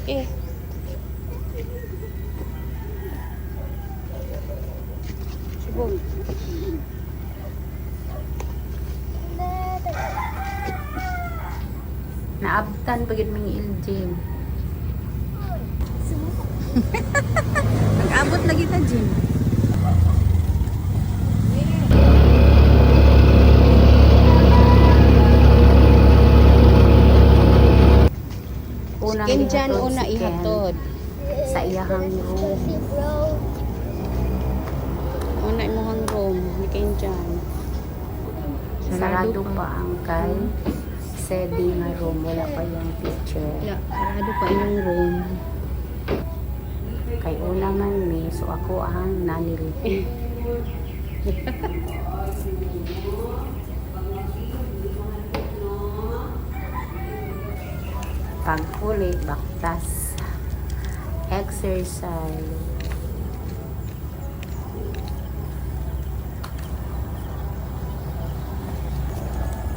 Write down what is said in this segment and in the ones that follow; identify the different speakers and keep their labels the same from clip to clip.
Speaker 1: Eh. Subong. Naabtan pagid ming iljim. Nag-abot lagi ta, Jim. Unang dyan, una ihatod sa iyahang room. Una imuhang room, ni dyan. Sarado pa ang kay Sedi nga room, wala pa yung teacher. Sarado pa yung room. Kay una man mi, so ako ang nanilipi. Paghuli, baktas, exercise.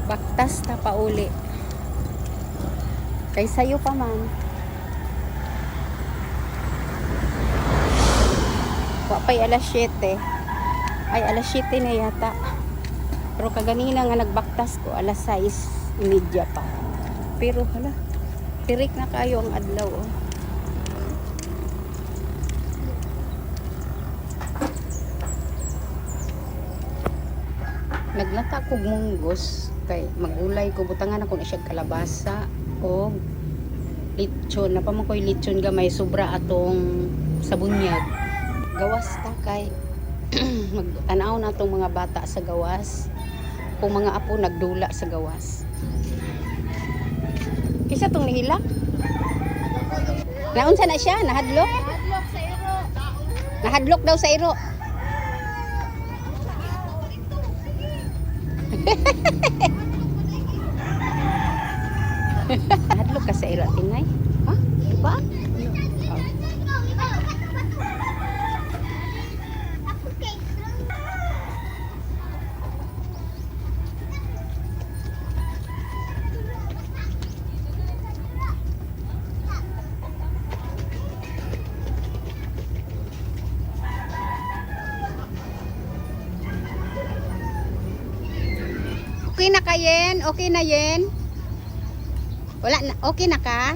Speaker 1: Baktas na pauli. Kay sayo pa man. Wapay alas 7. Ay alas 7 na yata. Pero kaganina nga nagbaktas ko alas 6:30 pa. Pero hala, tirik na kayo ang adlaw. Oh. Naglata ko munggos kay magulay ko, butangan ako na siya kalabasa o lechon. Napaman ko'y lechon gamay, sobra atong sabunyag. Gawas ta kay magtanaw na itong mga bata sa gawas. Kung mga apo nagdula sa gawas. Kisa itong nihila? Naunsa na siya? Nahadlok?
Speaker 2: Nahadlok sa iro.
Speaker 1: Nahadlok daw sa iro. Nahadlok ka sa iro, Tinay? Ha? Diba? Oh. Okay na ka, Yen? Okay na, Yen? Wala na. Okay na ka?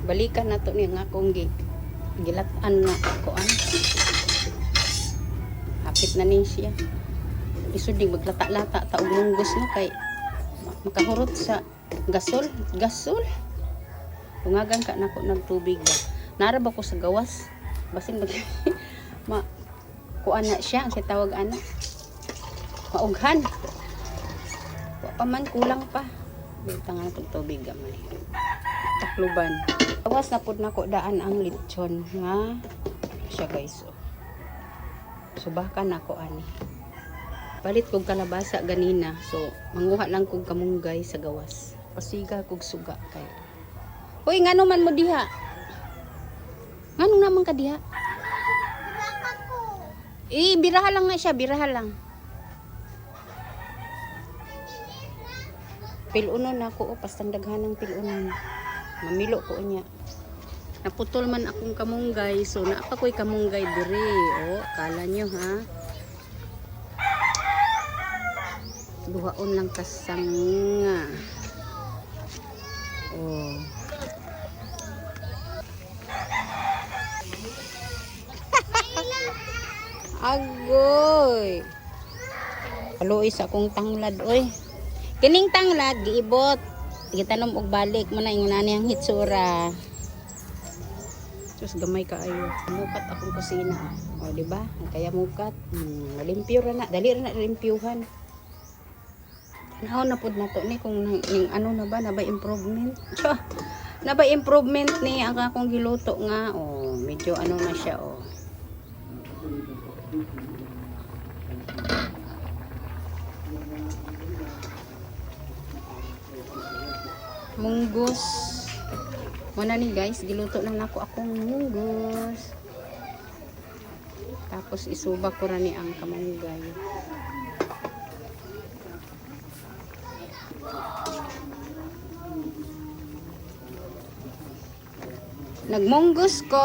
Speaker 1: Balikan na to niya nga akong gilatan nga kuan. Hapit na nin siya. Isud dig maglata-lata ta og munggos no kay makahurot sa gasol. Tungagan ka nako nagtubig ba. Nara ba ko sa gawas? Basin ma kuan na siya ang tawag ana. Maughan. Wa pa man kulang pa. Tangan tong tubig gamay. Takluban. Gawas na pud nako daan ang lechon nga siya guys. Subakan nako ani. Palit kog kalabasa ganina. So manguha lang kog kamunggay sa gawas. Pasiga kog suga kay. Hoy, ngano man mo diha? Ngano naman ka diha? Biraha lang na siya, biraha lang. Pilunon ako, pastang daghan ng pilunon. Mamilo ko niya. Naputol man akong kamunggay, so naapa ko'y kamunggay dire. Oh, kala nyo ha. Duhaon lang kasanga. Oh. Agoy. Haluoy sa akong tanglad oy. Kining tanglad giibot. Gitanom og balik mo na ingon ani ang hitsura. Sus gamay kaayo. Mukat akong kusina. O di ba? Kaya mukat. Limpyo ra na. Dali ra na limpyuhan. Tanaw na pud nato ni kung ning ano na ba nabay improvement. Nabay improvement ni ang akong giluto nga. Oh, medyo ano na siya oh. Munggos. Muna ni guys, giluto na nako akong munggos. Tapos isuba ko rani ang kamunggay. Nagmunggos ko.